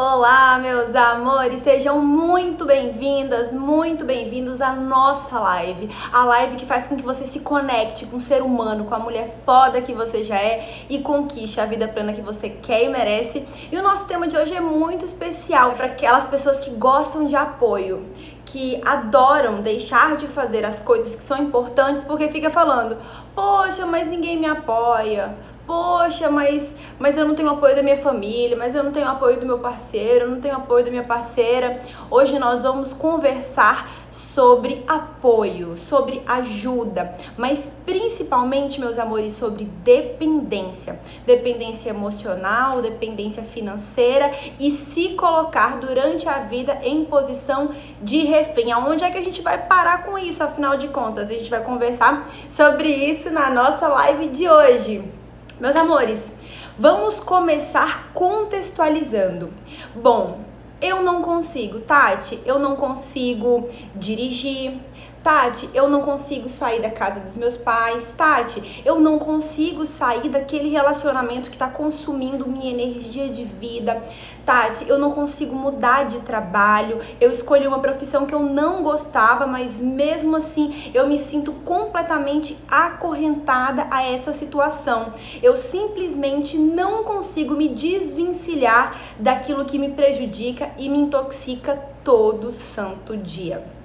Olá, meus amores, sejam muito bem-vindas, muito bem-vindos à nossa live. A live que faz com que você se conecte com o ser humano, com a mulher foda que você já é e conquiste a vida plena que você quer e merece. E o nosso tema de hoje é muito especial para aquelas pessoas que gostam de apoio, que adoram deixar de fazer as coisas que são importantes porque fica falando: poxa, mas ninguém me apoia. Poxa, mas eu não tenho apoio da minha família, mas eu não tenho apoio do meu parceiro, eu não tenho apoio da minha parceira. Hoje nós vamos conversar sobre apoio, sobre ajuda, mas principalmente, meus amores, sobre dependência. Dependência emocional, dependência financeira e se colocar durante a vida em posição de refém. Aonde é que a gente vai parar com isso, afinal de contas? A gente vai conversar sobre isso na nossa live de hoje. Meus amores, vamos começar contextualizando. Bom, eu não consigo, Tati, eu não consigo dirigir. Tati, eu não consigo sair da casa dos meus pais. Tati, eu não consigo sair daquele relacionamento que está consumindo minha energia de vida. Tati, eu não consigo mudar de trabalho. Eu escolhi uma profissão que eu não gostava, mas mesmo assim eu me sinto completamente acorrentada a essa situação. Eu simplesmente não consigo me desvencilhar daquilo que me prejudica e me intoxica todo santo dia.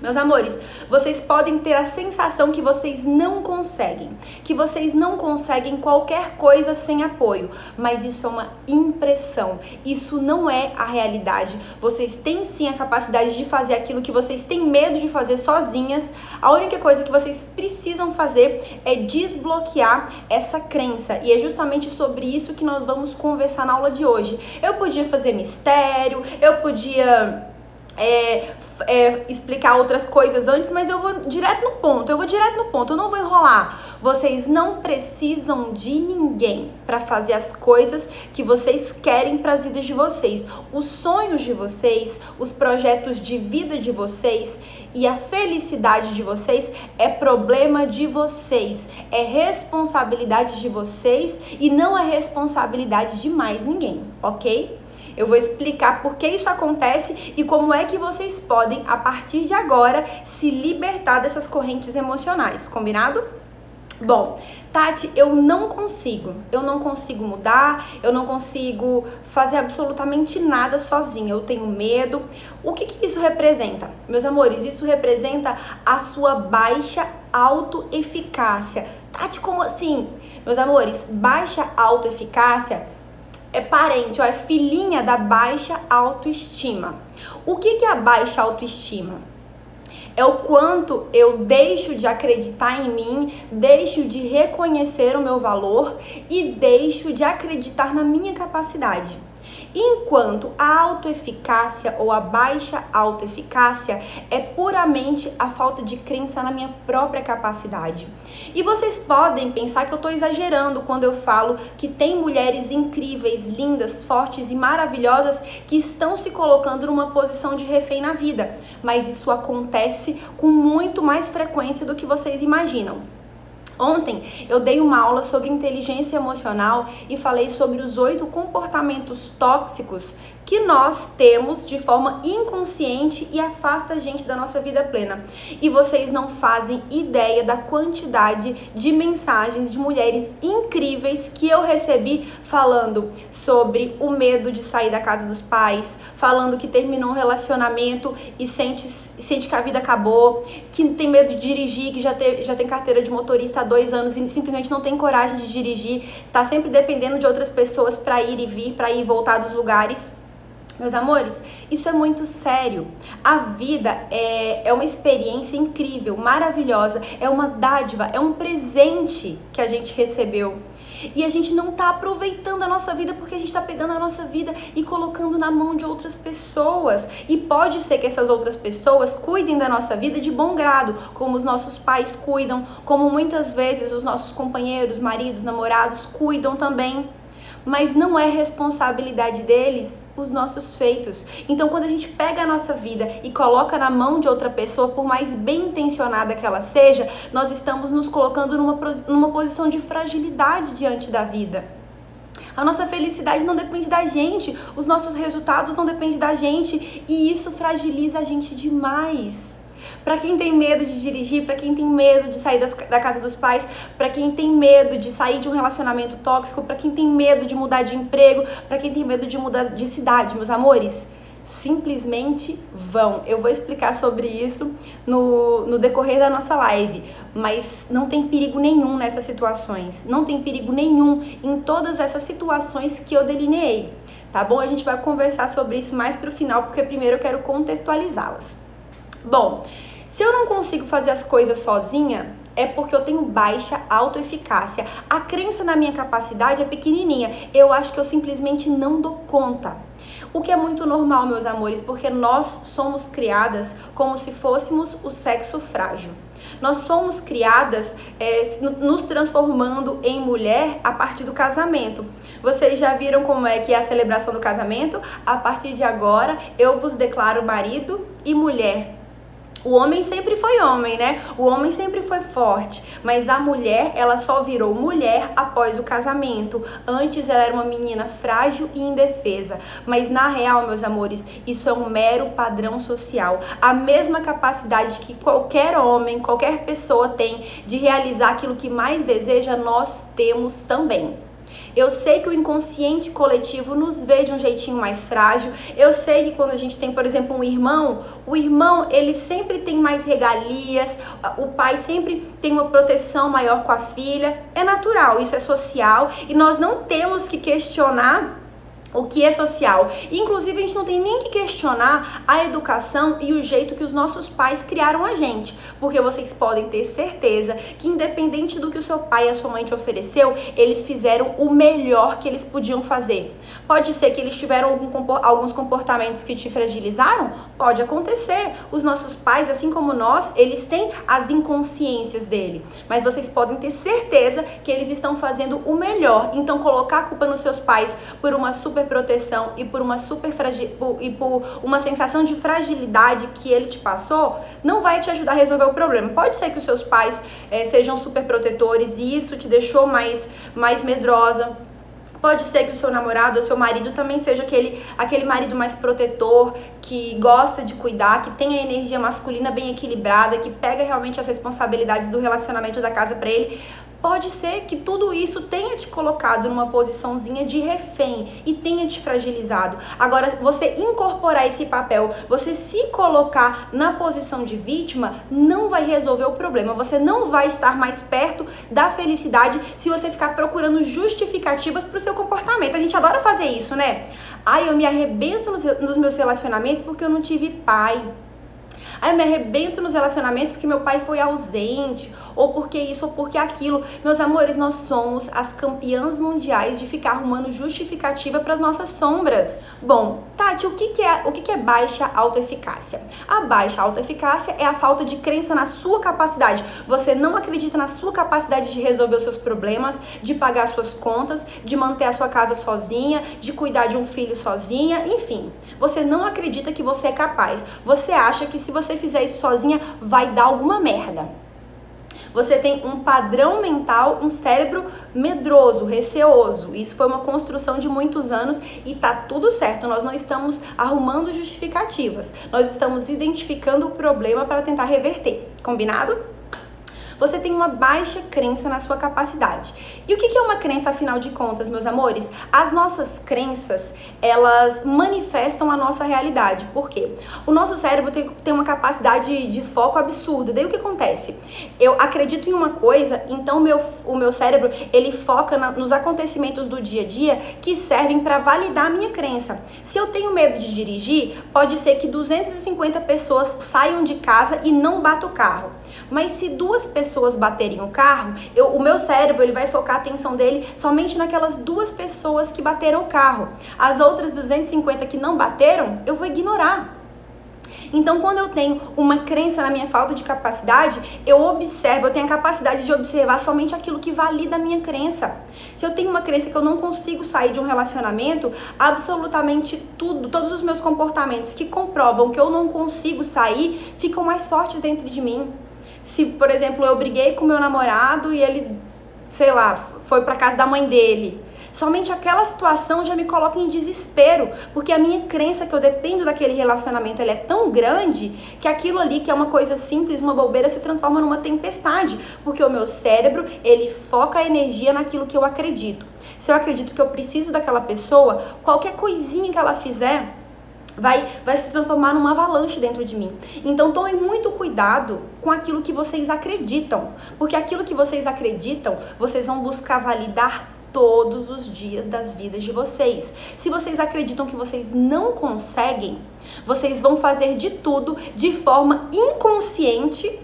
Meus amores, vocês podem ter a sensação que vocês não conseguem qualquer coisa sem apoio, mas isso é uma impressão, isso não é a realidade. Vocês têm sim a capacidade de fazer aquilo que vocês têm medo de fazer sozinhas. A única coisa que vocês precisam fazer é desbloquear essa crença, e é justamente sobre isso que nós vamos conversar na aula de hoje. Eu podia fazer mistério, eu podia explicar outras coisas antes, mas eu vou direto no ponto, eu não vou enrolar. Vocês não precisam de ninguém para fazer as coisas que vocês querem para as vidas de vocês. Os sonhos de vocês, os projetos de vida de vocês e a felicidade de vocês é problema de vocês, é responsabilidade de vocês e não é responsabilidade de mais ninguém, ok? Eu vou explicar por que isso acontece e como é que vocês podem, a partir de agora, se libertar dessas correntes emocionais, combinado? Bom, Tati, eu não consigo mudar, eu não consigo fazer absolutamente nada sozinha, eu tenho medo. O que isso representa? Meus amores, isso representa a sua baixa autoeficácia. Tati, como assim? Meus amores, baixa autoeficácia é parente, é filhinha da baixa autoestima. O que é a baixa autoestima? É o quanto eu deixo de acreditar em mim, deixo de reconhecer o meu valor e deixo de acreditar na minha capacidade. Enquanto a autoeficácia ou a baixa autoeficácia é puramente a falta de crença na minha própria capacidade. E vocês podem pensar que eu estou exagerando quando eu falo que tem mulheres incríveis, lindas, fortes e maravilhosas que estão se colocando numa posição de refém na vida. Mas isso acontece com muito mais frequência do que vocês imaginam. Ontem eu dei uma aula sobre inteligência emocional e falei sobre os 8 comportamentos tóxicos que nós temos de forma inconsciente e afasta a gente da nossa vida plena. E vocês não fazem ideia da quantidade de mensagens de mulheres incríveis que eu recebi falando sobre o medo de sair da casa dos pais, falando que terminou um relacionamento e sente que a vida acabou, que tem medo de dirigir, que já tem carteira de motorista há 2 anos e simplesmente não tem coragem de dirigir, tá sempre dependendo de outras pessoas para ir e vir, para ir e voltar dos lugares. Meus amores, isso é muito sério. A vida é uma experiência incrível, maravilhosa, é uma dádiva, é um presente que a gente recebeu. E a gente não tá aproveitando a nossa vida porque a gente tá pegando a nossa vida e colocando na mão de outras pessoas. E pode ser que essas outras pessoas cuidem da nossa vida de bom grado, como os nossos pais cuidam, como muitas vezes os nossos companheiros, maridos, namorados cuidam também. Mas não é responsabilidade deles os nossos feitos. Então, quando a gente pega a nossa vida e coloca na mão de outra pessoa, por mais bem intencionada que ela seja, nós estamos nos colocando numa posição de fragilidade diante da vida. A nossa felicidade não depende da gente, os nossos resultados não dependem da gente, e isso fragiliza a gente demais. Para quem tem medo de dirigir, para quem tem medo de sair da casa dos pais, para quem tem medo de sair de um relacionamento tóxico, para quem tem medo de mudar de emprego, para quem tem medo de mudar de cidade, meus amores, simplesmente vão. Eu vou explicar sobre isso no decorrer da nossa live, mas não tem perigo nenhum nessas situações, não tem perigo nenhum em todas essas situações que eu delineei, tá bom? A gente vai conversar sobre isso mais pro final, porque primeiro eu quero contextualizá-las. Bom, se eu não consigo fazer as coisas sozinha, é porque eu tenho baixa autoeficácia. A crença na minha capacidade é pequenininha. Eu acho que eu simplesmente não dou conta. O que é muito normal, meus amores, porque nós somos criadas como se fôssemos o sexo frágil. Nós somos criadas nos transformando em mulher a partir do casamento. Vocês já viram como é que é a celebração do casamento? A partir de agora, eu vos declaro marido e mulher. O homem sempre foi homem, né? O homem sempre foi forte, mas a mulher, ela só virou mulher após o casamento. Antes ela era uma menina frágil e indefesa, mas na real, meus amores, isso é um mero padrão social. A mesma capacidade que qualquer homem, qualquer pessoa tem de realizar aquilo que mais deseja, nós temos também. Eu sei que o inconsciente coletivo nos vê de um jeitinho mais frágil. Eu sei que quando a gente tem, por exemplo, um irmão, o irmão, ele sempre tem mais regalias, o pai sempre tem uma proteção maior com a filha. É natural, isso é social e nós não temos que questionar o que é social. Inclusive, a gente não tem nem que questionar a educação e o jeito que os nossos pais criaram a gente. Porque vocês podem ter certeza que, independente do que o seu pai e a sua mãe te ofereceu, eles fizeram o melhor que eles podiam fazer. Pode ser que eles tiveram alguns comportamentos que te fragilizaram? Pode acontecer. Os nossos pais, assim como nós, eles têm as inconsciências dele. Mas vocês podem ter certeza que eles estão fazendo o melhor. Então, colocar a culpa nos seus pais por uma super proteção e por uma uma sensação de fragilidade que ele te passou, não vai te ajudar a resolver o problema. Pode ser que os seus pais sejam super protetores e isso te deixou mais medrosa. Pode ser que o seu namorado ou seu marido também seja aquele marido mais protetor, que gosta de cuidar, que tem a energia masculina bem equilibrada, que pega realmente as responsabilidades do relacionamento da casa pra ele. Pode ser que tudo isso tenha te colocado numa posiçãozinha de refém e tenha te fragilizado. Agora, você incorporar esse papel, você se colocar na posição de vítima, não vai resolver o problema. Você não vai estar mais perto da felicidade se você ficar procurando justificativas para o seu comportamento. A gente adora fazer isso, né? Ai, eu me arrebento nos meus relacionamentos porque eu não tive pai. Aí eu me arrebento nos relacionamentos porque meu pai foi ausente, ou porque isso, ou porque aquilo. Meus amores, nós somos as campeãs mundiais de ficar arrumando justificativa para as nossas sombras. Bom, Tati, o que é baixa autoeficácia? A baixa autoeficácia é a falta de crença na sua capacidade. Você não acredita na sua capacidade de resolver os seus problemas, de pagar suas contas, de manter a sua casa sozinha, de cuidar de um filho sozinha, enfim. Você não acredita que você é capaz. Você acha que se você fizer isso sozinha, vai dar alguma merda. Você tem um padrão mental, um cérebro medroso, receoso. Isso foi uma construção de muitos anos e tá tudo certo. Nós não estamos arrumando justificativas. Nós estamos identificando o problema para tentar reverter. Combinado? Você tem uma baixa crença na sua capacidade. E o que é uma crença, afinal de contas, meus amores? As nossas crenças, elas manifestam a nossa realidade. Por quê? O nosso cérebro tem uma capacidade de foco absurda. Daí o que acontece? Eu acredito em uma coisa, então o meu cérebro, ele foca nos acontecimentos do dia a dia que servem para validar a minha crença. Se eu tenho medo de dirigir, pode ser que 250 pessoas saiam de casa e não batam o carro. Mas se 2 pessoas baterem o carro, o meu cérebro, ele vai focar a atenção dele somente naquelas 2 pessoas que bateram o carro. As outras 250 que não bateram, eu vou ignorar. Então, quando eu tenho uma crença na minha falta de capacidade, eu tenho a capacidade de observar somente aquilo que valida a minha crença. Se eu tenho uma crença que eu não consigo sair de um relacionamento, absolutamente tudo, todos os meus comportamentos que comprovam que eu não consigo sair, ficam mais fortes dentro de mim. Se, por exemplo, eu briguei com meu namorado e ele, sei lá, foi pra casa da mãe dele. Somente aquela situação já me coloca em desespero, porque a minha crença que eu dependo daquele relacionamento, ela é tão grande que aquilo ali, que é uma coisa simples, uma bobeira, se transforma numa tempestade, porque o meu cérebro, ele foca a energia naquilo que eu acredito. Se eu acredito que eu preciso daquela pessoa, qualquer coisinha que ela fizer vai se transformar numa avalanche dentro de mim. Então tomem muito cuidado com aquilo que vocês acreditam, porque aquilo que vocês acreditam, vocês vão buscar validar todos os dias das vidas de vocês. Se vocês acreditam que vocês não conseguem, vocês vão fazer de tudo de forma inconsciente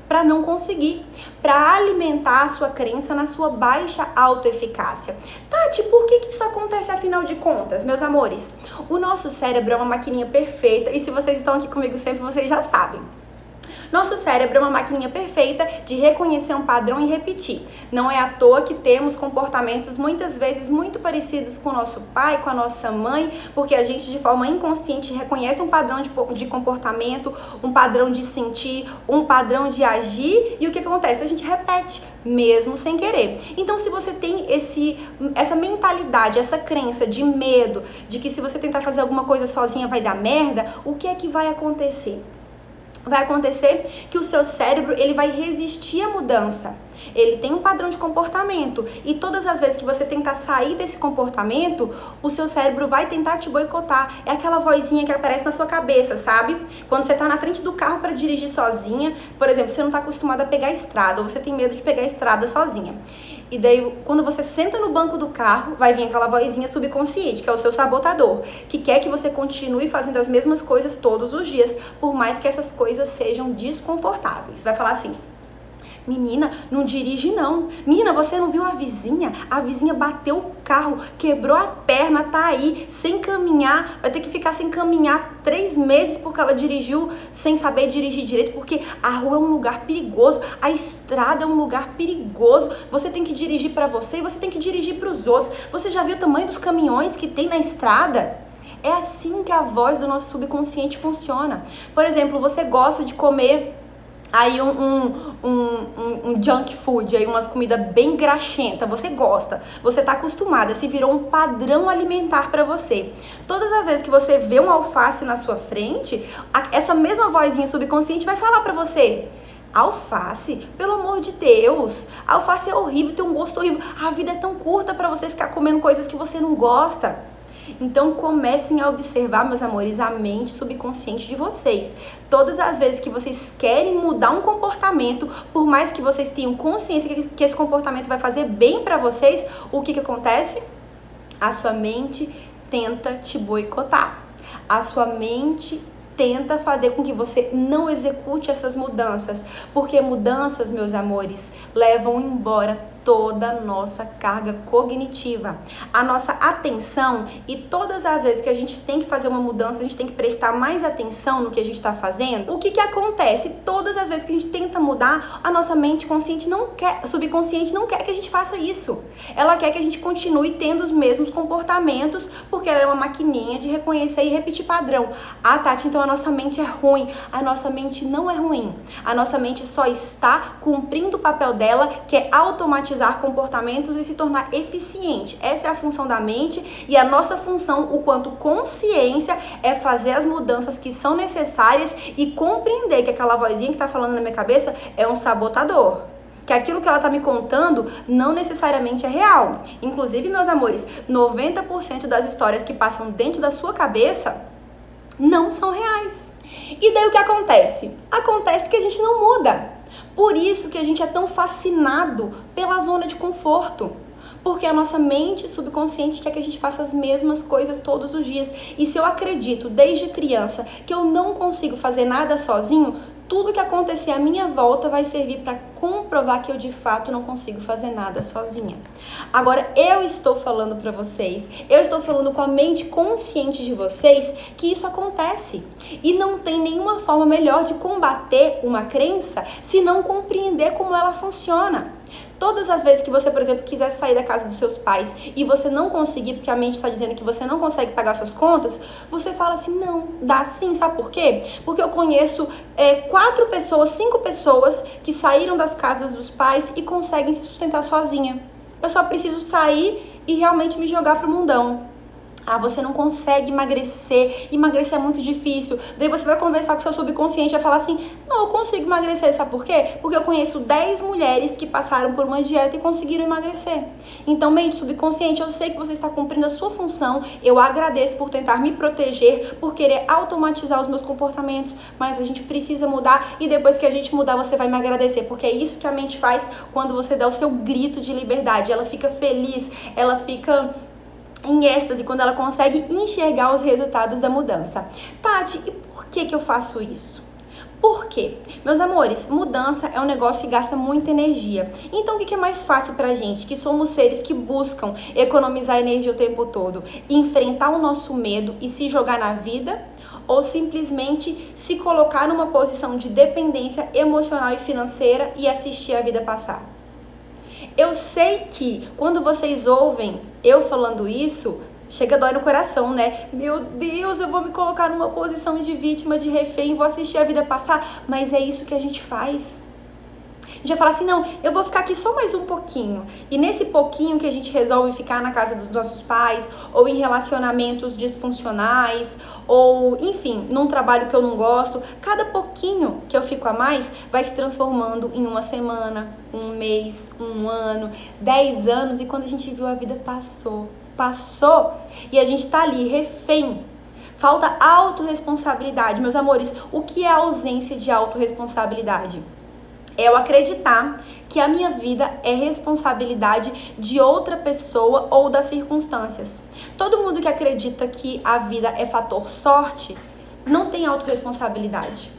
para não conseguir, para alimentar a sua crença na sua baixa autoeficácia. Tati, por que isso acontece afinal de contas, meus amores? O nosso cérebro é uma maquininha perfeita e se vocês estão aqui comigo sempre, vocês já sabem. Nosso cérebro é uma maquininha perfeita de reconhecer um padrão e repetir. Não é à toa que temos comportamentos muitas vezes muito parecidos com o nosso pai, com a nossa mãe, porque a gente de forma inconsciente reconhece um padrão de comportamento, um padrão de sentir, um padrão de agir e o que acontece? A gente repete, mesmo sem querer. Então se você tem essa mentalidade, essa crença de medo, de que se você tentar fazer alguma coisa sozinha vai dar merda, o que é que vai acontecer? Vai acontecer que o seu cérebro, ele vai resistir à mudança. Ele tem um padrão de comportamento e todas as vezes que você tentar sair desse comportamento, o seu cérebro vai tentar te boicotar. É aquela vozinha que aparece na sua cabeça, sabe? Quando você tá na frente do carro para dirigir sozinha, por exemplo, você não tá acostumada a pegar a estrada ou você tem medo de pegar a estrada sozinha. E daí, quando você senta no banco do carro, vai vir aquela vozinha subconsciente, que é o seu sabotador, que quer que você continue fazendo as mesmas coisas todos os dias, por mais que essas coisas sejam desconfortáveis. Vai falar assim: menina, não dirige não. Menina, você não viu a vizinha? A vizinha bateu o carro, quebrou a perna, tá aí, sem caminhar. Vai ter que ficar sem caminhar 3 meses porque ela dirigiu sem saber dirigir direito, porque a rua é um lugar perigoso, a estrada é um lugar perigoso. Você tem que dirigir pra você e você tem que dirigir pros outros. Você já viu o tamanho dos caminhões que tem na estrada? É assim que a voz do nosso subconsciente funciona. Por exemplo, você gosta de comer aí um junk food, aí umas comidas bem graxenta, você gosta, você tá acostumada, se virou um padrão alimentar pra você. Todas as vezes que você vê um alface na sua frente, essa mesma vozinha subconsciente vai falar pra você: alface? Pelo amor de Deus, alface é horrível, tem um gosto horrível, a vida é tão curta pra você ficar comendo coisas que você não gosta. Então comecem a observar, meus amores, a mente subconsciente de vocês. Todas as vezes que vocês querem mudar um comportamento, por mais que vocês tenham consciência que esse comportamento vai fazer bem pra vocês, o que acontece? A sua mente tenta te boicotar. A sua mente tenta fazer com que você não execute essas mudanças, porque mudanças, meus amores, levam embora toda a nossa carga cognitiva, a nossa atenção, e todas as vezes que a gente tem que fazer uma mudança, a gente tem que prestar mais atenção no que a gente está fazendo. O que acontece? Todas as vezes que a gente tenta mudar, a nossa mente consciente não quer, subconsciente não quer que a gente faça isso. Ela quer que a gente continue tendo os mesmos comportamentos, porque ela é uma maquininha de reconhecer e repetir padrão. Ah, Tati, então a nossa mente é ruim. A nossa mente não é ruim. A nossa mente só está cumprindo o papel dela, que é automatizar comportamentos e se tornar eficiente. Essa é a função da mente, e a nossa função, o quanto consciência, é fazer as mudanças que são necessárias e compreender que aquela vozinha que está falando na minha cabeça é um sabotador. Que aquilo que ela tá me contando não necessariamente é real. Inclusive, meus amores, 90% das histórias que passam dentro da sua cabeça não são reais. E daí o que acontece? Acontece que a gente não muda. Por isso que a gente é tão fascinado pela zona de conforto. Porque a nossa mente subconsciente quer que a gente faça as mesmas coisas todos os dias. E se eu acredito desde criança que eu não consigo fazer nada sozinho, tudo que acontecer à minha volta vai servir para comprovar que eu de fato não consigo fazer nada sozinha. Agora, eu estou falando para vocês, eu estou falando com a mente consciente de vocês que isso acontece. E não tem nenhuma forma melhor de combater uma crença se não compreender como ela funciona. Todas as vezes que você, por exemplo, quiser sair da casa dos seus pais e você não conseguir, porque a mente está dizendo que você não consegue pagar suas contas, você fala assim: não, dá sim. Sabe por quê? Porque eu conheço 4 pessoas, 5 pessoas que saíram das casas dos pais e conseguem se sustentar sozinha. Eu só preciso sair e realmente me jogar pro mundão. Ah, você não consegue emagrecer é muito difícil. Daí você vai conversar com o seu subconsciente e vai falar assim, não, eu consigo emagrecer, sabe por quê? Porque eu conheço 10 mulheres que passaram por uma dieta e conseguiram emagrecer. Então, mente subconsciente, eu sei que você está cumprindo a sua função, eu agradeço por tentar me proteger, por querer automatizar os meus comportamentos, mas a gente precisa mudar e depois que a gente mudar, você vai me agradecer, porque é isso que a mente faz quando você dá o seu grito de liberdade. Ela fica feliz, ela fica em êxtase quando ela consegue enxergar os resultados da mudança. Tati, e por que eu faço isso? Por quê? Meus amores, mudança é um negócio que gasta muita energia. Então, o que é mais fácil pra gente, que somos seres que buscam economizar energia o tempo todo? Enfrentar o nosso medo e se jogar na vida? Ou simplesmente se colocar numa posição de dependência emocional e financeira e assistir a vida passar? Eu sei que quando vocês ouvem eu falando isso, chega a dói no coração, né? Meu Deus, eu vou me colocar numa posição de vítima, de refém, vou assistir a vida passar. Mas é isso que a gente faz. A gente vai falar assim, não, eu vou ficar aqui só mais um pouquinho. E nesse pouquinho que a gente resolve ficar na casa dos nossos pais, ou em relacionamentos disfuncionais, ou, enfim, num trabalho que eu não gosto, cada pouquinho que eu fico a mais vai se transformando em uma semana, um mês, um ano, 10 anos. E quando a gente viu, a vida passou. E a gente tá ali, refém. Falta autorresponsabilidade. Meus amores, o que é a ausência de autorresponsabilidade? É eu acreditar que a minha vida é responsabilidade de outra pessoa ou das circunstâncias. Todo mundo que acredita que a vida é fator sorte, não tem autorresponsabilidade.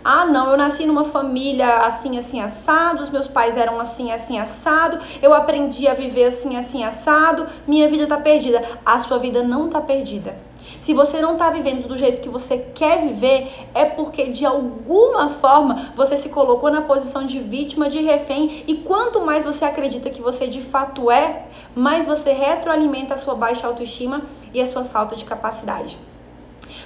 Ah, não, eu nasci numa família assim, assim, assado, os meus pais eram assim, assim, assado, eu aprendi a viver assim, assim, assado, minha vida tá perdida. A sua vida não tá perdida. Se você não tá vivendo do jeito que você quer viver, é porque de alguma forma você se colocou na posição de vítima, de refém, e quanto mais você acredita que você de fato é, mais você retroalimenta a sua baixa autoestima e a sua falta de capacidade.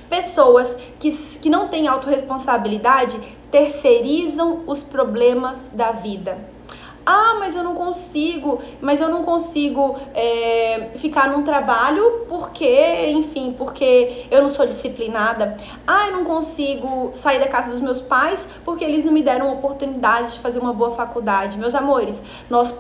Pessoas que não têm autorresponsabilidade terceirizam os problemas da vida. Ah, mas eu não consigo ficar num trabalho porque eu não sou disciplinada. Ah, eu não consigo sair da casa dos meus pais porque eles não me deram oportunidade de fazer uma boa faculdade. Meus amores, nós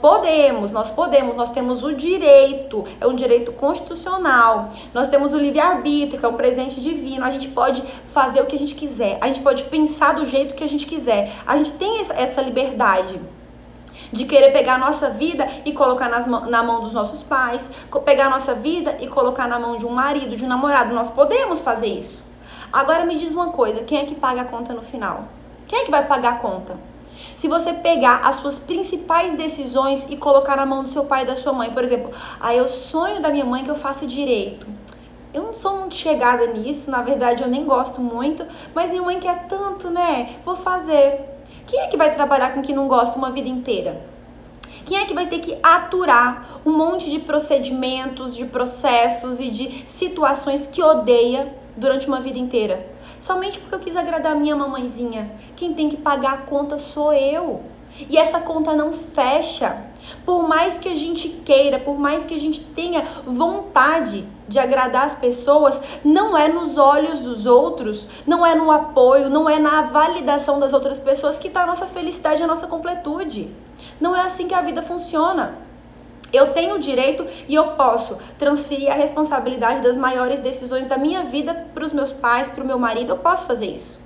temos o direito, é um direito constitucional. Nós temos o livre-arbítrio, que é um presente divino. A gente pode fazer o que a gente quiser, a gente pode pensar do jeito que a gente quiser. A gente tem essa liberdade de querer pegar a nossa vida e colocar na mão dos nossos pais, pegar a nossa vida e colocar na mão de um marido, de um namorado. Nós podemos fazer isso. Agora me diz uma coisa, quem é que paga a conta no final? Quem é que vai pagar a conta? Se você pegar as suas principais decisões e colocar na mão do seu pai e da sua mãe, por exemplo, eu sonho da minha mãe que eu faça direito. Eu não sou muito chegada nisso, na verdade eu nem gosto muito, mas minha mãe quer tanto, né? Vou fazer. Quem é que vai trabalhar com quem não gosta uma vida inteira? Quem é que vai ter que aturar um monte de procedimentos, de processos e de situações que odeia durante uma vida inteira? Somente porque eu quis agradar a minha mamãezinha. Quem tem que pagar a conta sou eu. E essa conta não fecha. Por mais que a gente queira, por mais que a gente tenha vontade de agradar as pessoas, não é nos olhos dos outros, não é no apoio, não é na validação das outras pessoas que está a nossa felicidade e a nossa completude. Não é assim que a vida funciona. Eu tenho o direito e eu posso transferir a responsabilidade das maiores decisões da minha vida para os meus pais, para o meu marido. Eu posso fazer isso.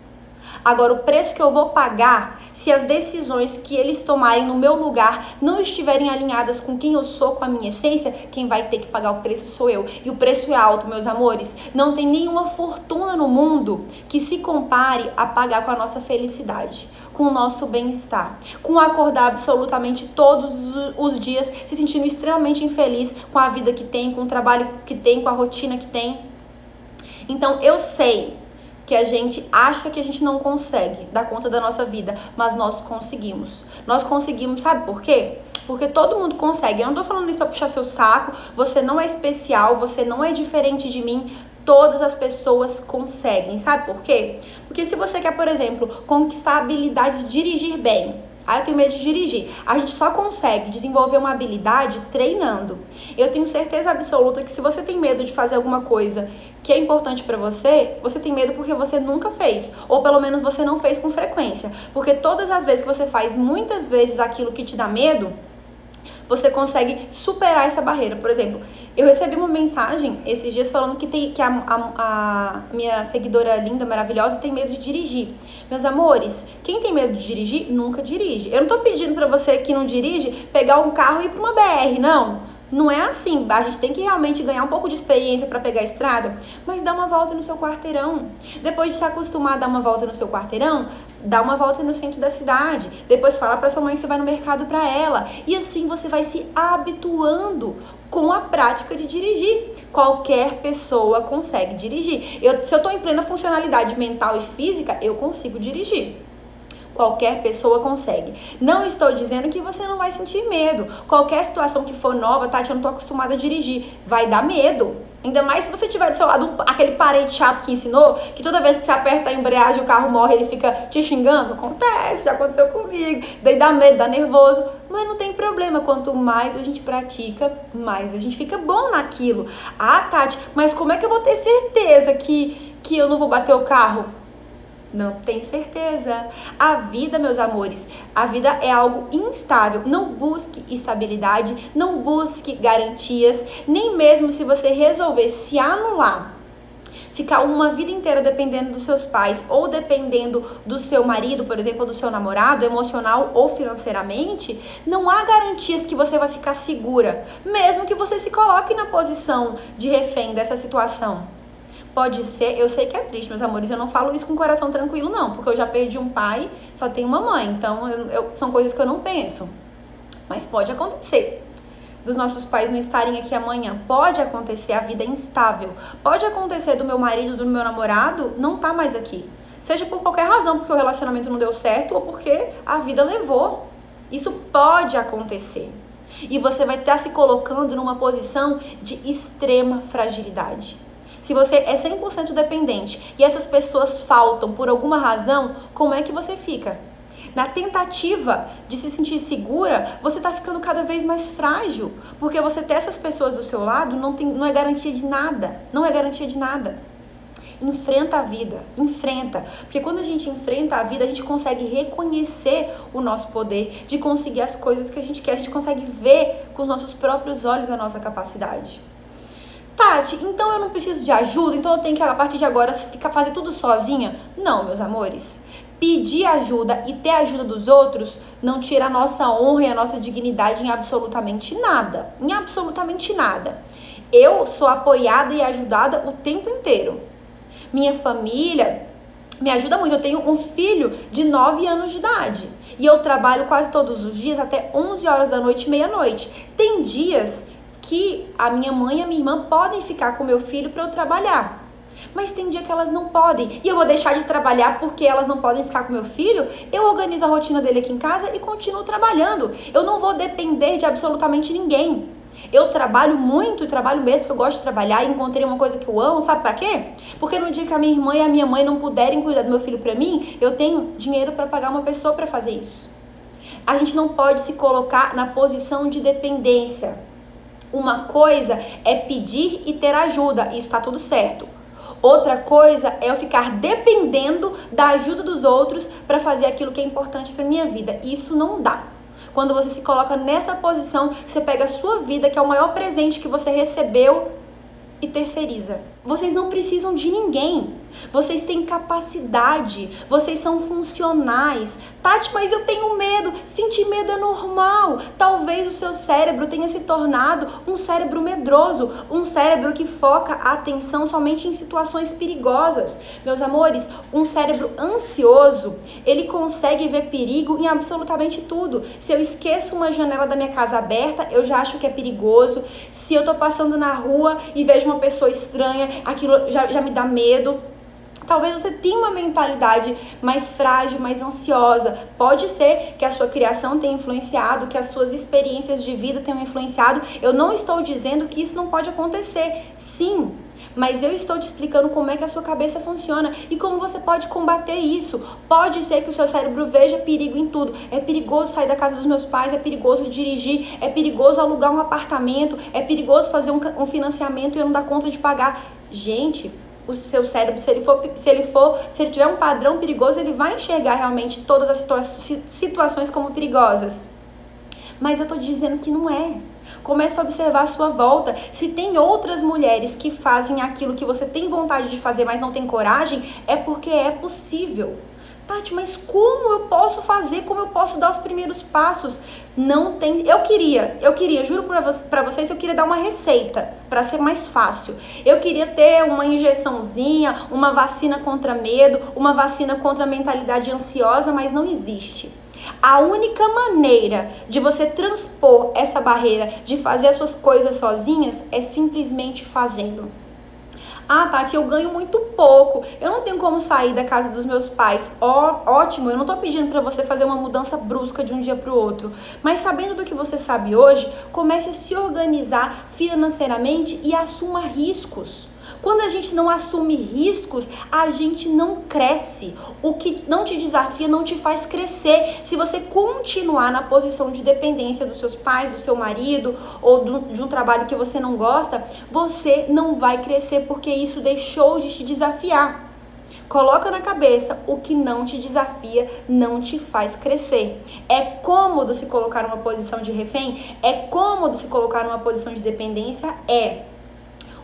Agora, o preço que eu vou pagar, se as decisões que eles tomarem no meu lugar não estiverem alinhadas com quem eu sou, com a minha essência, quem vai ter que pagar o preço sou eu. E o preço é alto, meus amores. Não tem nenhuma fortuna no mundo que se compare a pagar com a nossa felicidade, com o nosso bem-estar, com acordar absolutamente todos os dias se sentindo extremamente infeliz com a vida que tem, com o trabalho que tem, com a rotina que tem. Então, eu sei que a gente acha que a gente não consegue dar conta da nossa vida, mas nós conseguimos. Nós conseguimos, sabe por quê? Porque todo mundo consegue. Eu não tô falando isso pra puxar seu saco, você não é especial, você não é diferente de mim, todas as pessoas conseguem. Sabe por quê? Porque se você quer, por exemplo, conquistar a habilidade de dirigir bem, Ah, eu tenho medo de dirigir. A gente só consegue desenvolver uma habilidade treinando. Eu tenho certeza absoluta que se você tem medo de fazer alguma coisa que é importante pra você, você tem medo porque você nunca fez. Ou pelo menos você não fez com frequência. Porque todas as vezes que você faz muitas vezes aquilo que te dá medo, você consegue superar essa barreira. Por exemplo, eu recebi uma mensagem esses dias falando que a minha seguidora linda, maravilhosa, tem medo de dirigir. Meus amores, quem tem medo de dirigir, nunca dirige. Eu não tô pedindo pra você que não dirige, pegar um carro e ir pra uma BR, não. Não é assim, a gente tem que realmente ganhar um pouco de experiência para pegar a estrada, mas dá uma volta no seu quarteirão. Depois de se acostumar a dar uma volta no seu quarteirão, dá uma volta no centro da cidade. Depois fala para sua mãe que você vai no mercado para ela. E assim você vai se habituando com a prática de dirigir. Qualquer pessoa consegue dirigir. Se eu tô em plena funcionalidade mental e física, eu consigo dirigir. Qualquer pessoa consegue. Não estou dizendo que você não vai sentir medo. Qualquer situação que for nova, Tati, eu não tô acostumada a dirigir. Vai dar medo. Ainda mais se você tiver do seu lado aquele parente chato que ensinou, que toda vez que você aperta a embreagem o carro morre, ele fica te xingando. Acontece, já aconteceu comigo. Daí dá medo, dá nervoso. Mas não tem problema. Quanto mais a gente pratica, mais a gente fica bom naquilo. Ah, Tati, mas como é que eu vou ter certeza que eu não vou bater o carro? Não tem certeza. A vida, meus amores, a vida é algo instável. Não busque estabilidade, não busque garantias, nem mesmo se você resolver se anular, ficar uma vida inteira dependendo dos seus pais ou dependendo do seu marido, por exemplo, ou do seu namorado, emocional ou financeiramente, não há garantias que você vai ficar segura, mesmo que você se coloque na posição de refém dessa situação. Pode ser, eu sei que é triste, meus amores, eu não falo isso com o coração tranquilo, não, porque eu já perdi um pai, só tenho uma mãe, então são coisas que eu não penso. Mas pode acontecer dos nossos pais não estarem aqui amanhã, pode acontecer, a vida é instável, pode acontecer do meu marido, do meu namorado, não tá mais aqui. Seja por qualquer razão, porque o relacionamento não deu certo ou porque a vida levou. Isso pode acontecer. E você vai estar se colocando numa posição de extrema fragilidade. Se você é 100% dependente e essas pessoas faltam por alguma razão, como é que você fica? Na tentativa de se sentir segura, você está ficando cada vez mais frágil, porque você ter essas pessoas do seu lado não é garantia de nada, não é garantia de nada. Enfrenta a vida, enfrenta, porque quando a gente enfrenta a vida, a gente consegue reconhecer o nosso poder de conseguir as coisas que a gente quer, a gente consegue ver com os nossos próprios olhos a nossa capacidade. Tati, então eu não preciso de ajuda, então eu tenho que, a partir de agora, fazer tudo sozinha? Não, meus amores. Pedir ajuda e ter a ajuda dos outros não tira a nossa honra e a nossa dignidade em absolutamente nada. Em absolutamente nada. Eu sou apoiada e ajudada o tempo inteiro. Minha família me ajuda muito. Eu tenho um filho de 9 anos de idade. E eu trabalho quase todos os dias até 11 horas da noite, meia-noite. Tem dias que a minha mãe e a minha irmã podem ficar com meu filho para eu trabalhar. Mas tem dia que elas não podem. E eu vou deixar de trabalhar porque elas não podem ficar com meu filho? Eu organizo a rotina dele aqui em casa e continuo trabalhando. Eu não vou depender de absolutamente ninguém. Eu trabalho muito e trabalho mesmo porque eu gosto de trabalhar e encontrei uma coisa que eu amo. Sabe pra quê? Porque no dia que a minha irmã e a minha mãe não puderem cuidar do meu filho pra mim, eu tenho dinheiro para pagar uma pessoa para fazer isso. A gente não pode se colocar na posição de dependência. Uma coisa é pedir e ter ajuda, isso tá tudo certo. Outra coisa é eu ficar dependendo da ajuda dos outros para fazer aquilo que é importante para minha vida. Isso não dá. Quando você se coloca nessa posição, você pega a sua vida, que é o maior presente que você recebeu, e terceiriza. Vocês não precisam de ninguém. Vocês têm capacidade. Vocês são funcionais. Tati, mas eu tenho medo. Sentir medo é normal. Talvez o seu cérebro tenha se tornado um cérebro medroso. Um cérebro que foca a atenção somente em situações perigosas. Meus amores, um cérebro ansioso, ele consegue ver perigo em absolutamente tudo. Se eu esqueço uma janela da minha casa aberta, eu já acho que é perigoso. Se eu tô passando na rua e vejo uma pessoa estranha, aquilo já me dá medo. Talvez você tenha uma mentalidade mais frágil, mais ansiosa. Pode ser que a sua criação tenha influenciado, que as suas experiências de vida tenham influenciado. Eu não estou dizendo que isso não pode acontecer. Sim, mas eu estou te explicando como é que a sua cabeça funciona e como você pode combater isso. Pode ser que o seu cérebro veja perigo em tudo. É perigoso sair da casa dos meus pais, é perigoso dirigir, é perigoso alugar um apartamento, é perigoso fazer um financiamento e eu não dar conta de pagar. Gente, o seu cérebro, se ele tiver um padrão perigoso, ele vai enxergar realmente todas as situações como perigosas. Mas eu tô dizendo que não é. Comece a observar a sua volta. Se tem outras mulheres que fazem aquilo que você tem vontade de fazer, mas não tem coragem, é porque é possível. Tati, mas como eu posso fazer? Como eu posso dar os primeiros passos? Não tem... Eu queria, juro pra vocês, eu queria dar uma receita pra ser mais fácil. Eu queria ter uma injeçãozinha, uma vacina contra medo, uma vacina contra a mentalidade ansiosa, mas não existe. A única maneira de você transpor essa barreira, de fazer as suas coisas sozinhas, é simplesmente fazendo. Ah, Tati, eu ganho muito pouco, eu não tenho como sair da casa dos meus pais. Ótimo, eu não tô pedindo pra você fazer uma mudança brusca de um dia pro outro. Mas sabendo do que você sabe hoje, comece a se organizar financeiramente e assuma riscos. Quando a gente não assume riscos, a gente não cresce. O que não te desafia não te faz crescer. Se você continuar na posição de dependência dos seus pais, do seu marido ou de um trabalho que você não gosta, você não vai crescer porque isso deixou de te desafiar. Coloca na cabeça, o que não te desafia não te faz crescer. É cômodo se colocar numa posição de refém? É cômodo se colocar numa posição de dependência? É.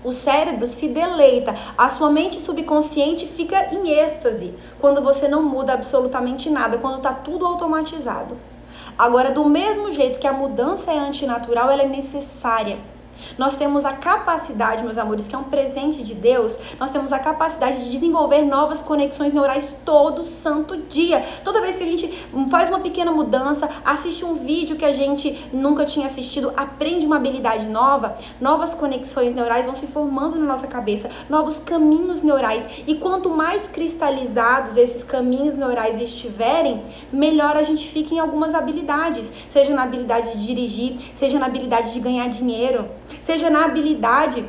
O cérebro se deleita, a sua mente subconsciente fica em êxtase quando você não muda absolutamente nada, quando está tudo automatizado. Agora, do mesmo jeito que a mudança é antinatural, ela é necessária. Nós temos a capacidade, meus amores, que é um presente de Deus, nós temos a capacidade de desenvolver novas conexões neurais todo santo dia. Toda vez que a gente faz uma pequena mudança, assiste um vídeo que a gente nunca tinha assistido, aprende uma habilidade nova, novas conexões neurais vão se formando na nossa cabeça, novos caminhos neurais. E quanto mais cristalizados esses caminhos neurais estiverem, melhor a gente fica em algumas habilidades, seja na habilidade de dirigir, seja na habilidade de ganhar dinheiro, seja na habilidade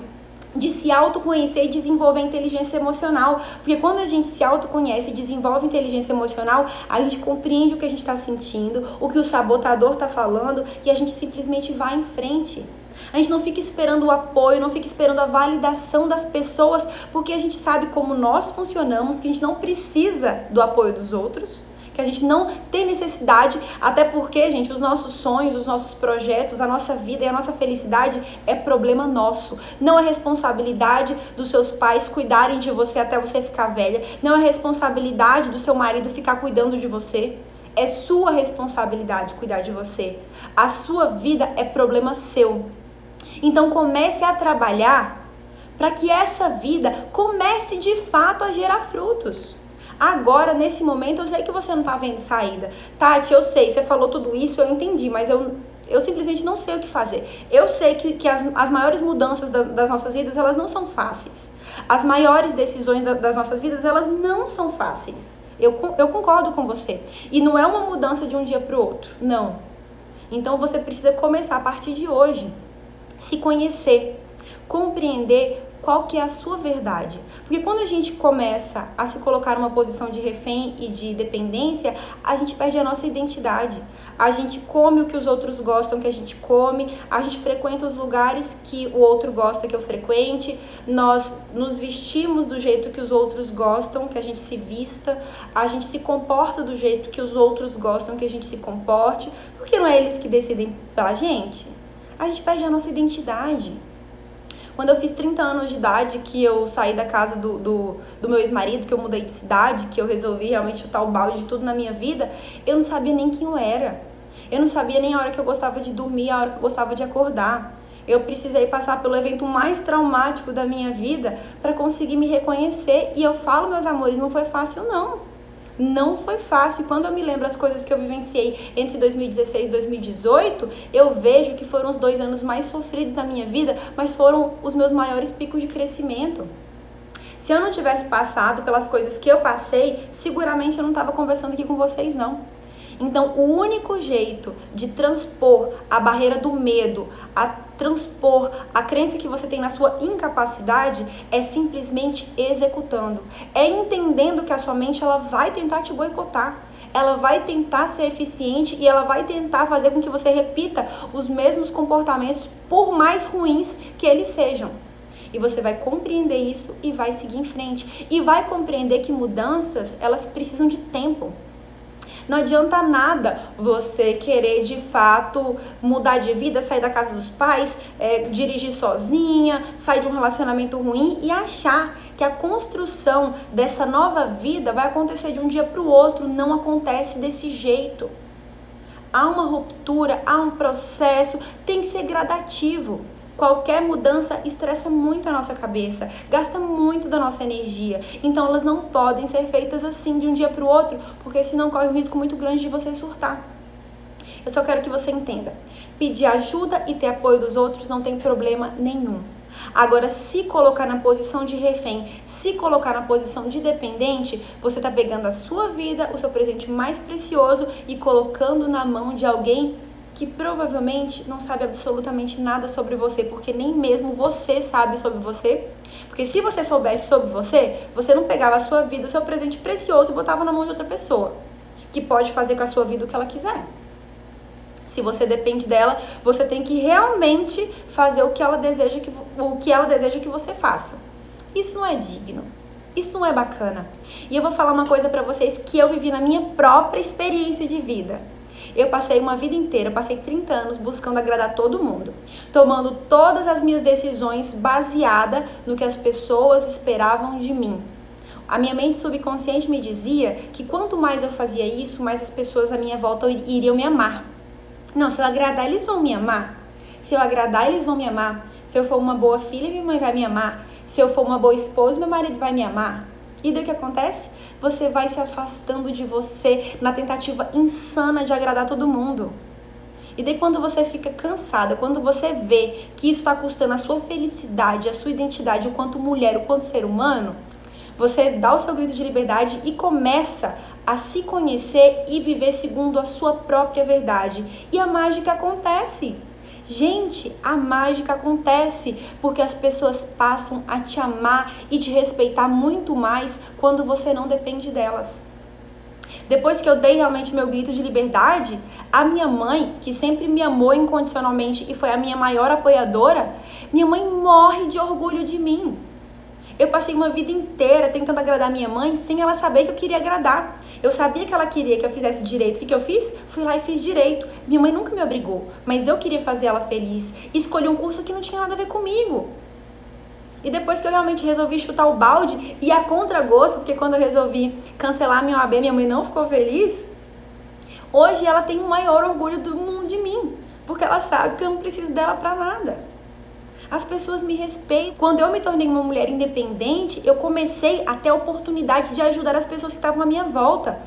de se autoconhecer e desenvolver inteligência emocional. Porque quando a gente se autoconhece e desenvolve inteligência emocional, a gente compreende o que a gente está sentindo, o que o sabotador está falando e a gente simplesmente vai em frente. A gente não fica esperando o apoio, não fica esperando a validação das pessoas, porque a gente sabe como nós funcionamos, que a gente não precisa do apoio dos outros, que a gente não tem necessidade, até porque, gente, os nossos sonhos, os nossos projetos, a nossa vida e a nossa felicidade é problema nosso. Não é responsabilidade dos seus pais cuidarem de você até você ficar velha. Não é responsabilidade do seu marido ficar cuidando de você. É sua responsabilidade cuidar de você. A sua vida é problema seu. Então comece a trabalhar para que essa vida comece de fato a gerar frutos. Agora, nesse momento, eu sei que você não tá vendo saída. Tati, eu sei, você falou tudo isso, eu entendi, mas eu simplesmente não sei o que fazer. Eu sei que as maiores mudanças das nossas vidas, elas não são fáceis. As maiores decisões das nossas vidas, elas não são fáceis. Eu concordo com você. E não é uma mudança de um dia pro outro, não. Então, você precisa começar a partir de hoje. Se conhecer, compreender qual que é a sua verdade. Porque quando a gente começa a se colocar numa posição de refém e de dependência, a gente perde a nossa identidade. A gente come o que os outros gostam que a gente come, a gente frequenta os lugares que o outro gosta que eu frequente, nós nos vestimos do jeito que os outros gostam que a gente se vista, a gente se comporta do jeito que os outros gostam que a gente se comporte, porque não é eles que decidem pela gente. A gente perde a nossa identidade. Quando eu fiz 30 anos de idade, que eu saí da casa do meu ex-marido, que eu mudei de cidade, que eu resolvi realmente chutar o balde de tudo na minha vida, eu não sabia nem quem eu era. Eu não sabia nem a hora que eu gostava de dormir, a hora que eu gostava de acordar. Eu precisei passar pelo evento mais traumático da minha vida para conseguir me reconhecer. E eu falo, meus amores, não foi fácil, não. Não foi fácil. Quando eu me lembro as coisas que eu vivenciei entre 2016 e 2018, eu vejo que foram os 2 anos mais sofridos da minha vida, mas foram os meus maiores picos de crescimento. Se eu não tivesse passado pelas coisas que eu passei, seguramente eu não estava conversando aqui com vocês, não. Então, o único jeito de transpor a barreira do medo, transpor a crença que você tem na sua incapacidade é simplesmente executando. É entendendo que a sua mente ela vai tentar te boicotar. Ela vai tentar ser eficiente e ela vai tentar fazer com que você repita os mesmos comportamentos, por mais ruins que eles sejam. E você vai compreender isso e vai seguir em frente. E vai compreender que mudanças, elas precisam de tempo. Não adianta nada você querer de fato mudar de vida, sair da casa dos pais, dirigir sozinha, sair de um relacionamento ruim e achar que a construção dessa nova vida vai acontecer de um dia para o outro. Não acontece desse jeito. Há uma ruptura, há um processo, tem que ser gradativo. Qualquer mudança estressa muito a nossa cabeça, gasta muito da nossa energia. Então elas não podem ser feitas assim de um dia para o outro, porque senão corre um risco muito grande de você surtar. Eu só quero que você entenda. Pedir ajuda e ter apoio dos outros não tem problema nenhum. Agora, se colocar na posição de refém, se colocar na posição de dependente, você tá pegando a sua vida, o seu presente mais precioso e colocando na mão de alguém que provavelmente não sabe absolutamente nada sobre você, porque nem mesmo você sabe sobre você. Porque se você soubesse sobre você, você não pegava a sua vida, o seu presente precioso e botava na mão de outra pessoa, que pode fazer com a sua vida o que ela quiser. Se você depende dela, você tem que realmente fazer o que ela deseja que você faça. Isso não é digno. Isso não é bacana. E eu vou falar uma coisa pra vocês que eu vivi na minha própria experiência de vida. Eu passei uma vida inteira, eu passei 30 anos buscando agradar todo mundo, tomando todas as minhas decisões baseada no que as pessoas esperavam de mim. A minha mente subconsciente me dizia que quanto mais eu fazia isso, mais as pessoas à minha volta iriam me amar. Não, se eu agradar, eles vão me amar. Se eu agradar, eles vão me amar. Se eu for uma boa filha, minha mãe vai me amar. Se eu for uma boa esposa, meu marido vai me amar. E daí o que acontece? Você vai se afastando de você na tentativa insana de agradar todo mundo. E daí quando você fica cansada, quando você vê que isso está custando a sua felicidade, a sua identidade, o quanto mulher, o quanto ser humano, você dá o seu grito de liberdade e começa a se conhecer e viver segundo a sua própria verdade. E a mágica acontece. Gente, a mágica acontece porque as pessoas passam a te amar e te respeitar muito mais quando você não depende delas. Depois que eu dei realmente meu grito de liberdade, a minha mãe, que sempre me amou incondicionalmente e foi a minha maior apoiadora, minha mãe morre de orgulho de mim. Eu passei uma vida inteira tentando agradar minha mãe sem ela saber que eu queria agradar. Eu sabia que ela queria que eu fizesse direito. O que eu fiz? Fui lá e fiz direito. Minha mãe nunca me obrigou, mas eu queria fazer ela feliz. Escolhi um curso que não tinha nada a ver comigo. E depois que eu realmente resolvi chutar o balde e a contragosto, porque quando eu resolvi cancelar minha OAB, minha mãe não ficou feliz, hoje ela tem o maior orgulho do mundo de mim, porque ela sabe que eu não preciso dela pra nada. As pessoas me respeitam. Quando eu me tornei uma mulher independente, eu comecei a ter a oportunidade de ajudar as pessoas que estavam à minha volta.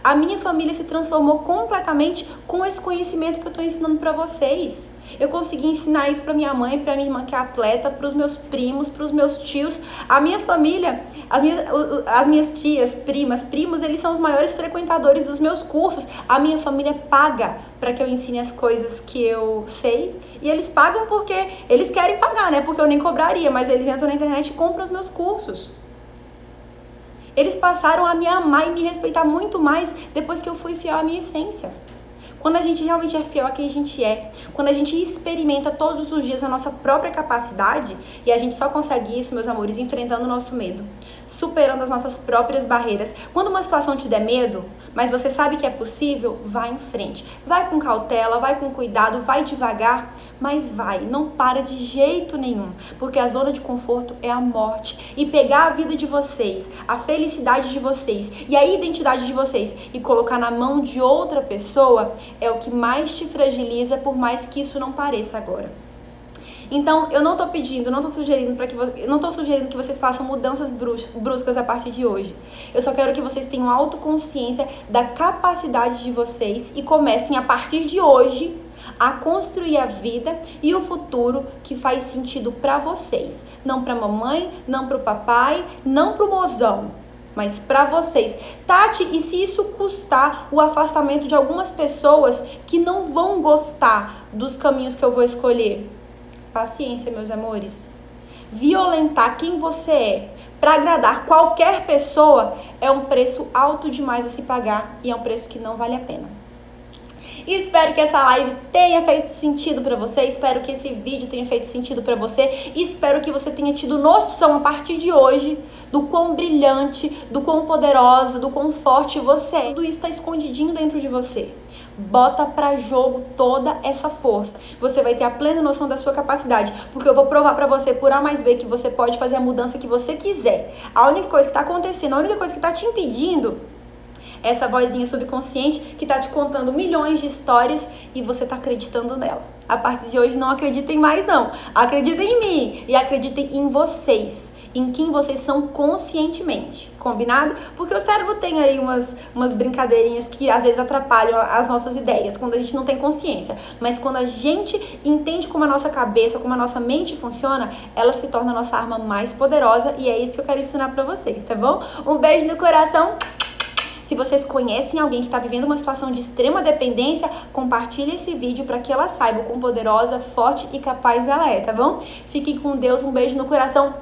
A minha família se transformou completamente com esse conhecimento que eu estou ensinando para vocês. Eu consegui ensinar isso para minha mãe, para minha irmã que é atleta, para os meus primos, para os meus tios. A minha família, as minhas tias, primas, primos, eles são os maiores frequentadores dos meus cursos. A minha família paga para que eu ensine as coisas que eu sei. E eles pagam porque eles querem pagar, né? Porque eu nem cobraria, mas eles entram na internet e compram os meus cursos. Eles passaram a me amar e me respeitar muito mais depois que eu fui fiel à minha essência. Quando a gente realmente é fiel a quem a gente é, quando a gente experimenta todos os dias a nossa própria capacidade, e a gente só consegue isso, meus amores, enfrentando o nosso medo, superando as nossas próprias barreiras. Quando uma situação te der medo, mas você sabe que é possível, vai em frente. Vai com cautela, vai com cuidado, vai devagar, mas vai. Não para de jeito nenhum, porque a zona de conforto é a morte. E pegar a vida de vocês, a felicidade de vocês e a identidade de vocês e colocar na mão de outra pessoa é o que mais te fragiliza, por mais que isso não pareça agora. Então, eu não tô pedindo, não tô sugerindo que vocês façam mudanças bruscas a partir de hoje. Eu só quero que vocês tenham autoconsciência da capacidade de vocês e comecem a partir de hoje a construir a vida e o futuro que faz sentido pra vocês. Não pra mamãe, não pro papai, não pro mozão, mas pra vocês. Tati, e se isso custar o afastamento de algumas pessoas que não vão gostar dos caminhos que eu vou escolher? Paciência, meus amores. Violentar quem você é para agradar qualquer pessoa é um preço alto demais a se pagar e é um preço que não vale a pena. Espero que essa live tenha feito sentido para você, espero que esse vídeo tenha feito sentido para você, espero que você tenha tido noção a partir de hoje do quão brilhante, do quão poderosa, do quão forte você é. Tudo isso está escondidinho dentro de você. Bota pra jogo toda essa força. Você vai ter a plena noção da sua capacidade, porque eu vou provar pra você por A mais B que você pode fazer a mudança que você quiser. A única coisa que tá acontecendo, a única coisa que tá te impedindo é essa vozinha subconsciente que tá te contando milhões de histórias e você tá acreditando nela. A partir de hoje não acreditem mais não. Acreditem em mim e acreditem em vocês, em quem vocês são conscientemente, combinado? Porque o cérebro tem aí umas brincadeirinhas que às vezes atrapalham as nossas ideias, quando a gente não tem consciência. Mas quando a gente entende como a nossa cabeça, como a nossa mente funciona, ela se torna a nossa arma mais poderosa e é isso que eu quero ensinar pra vocês, tá bom? Um beijo no coração. Se vocês conhecem alguém que está vivendo uma situação de extrema dependência, compartilhe esse vídeo para que ela saiba o quão poderosa, forte e capaz ela é, tá bom? Fiquem com Deus, um beijo no coração.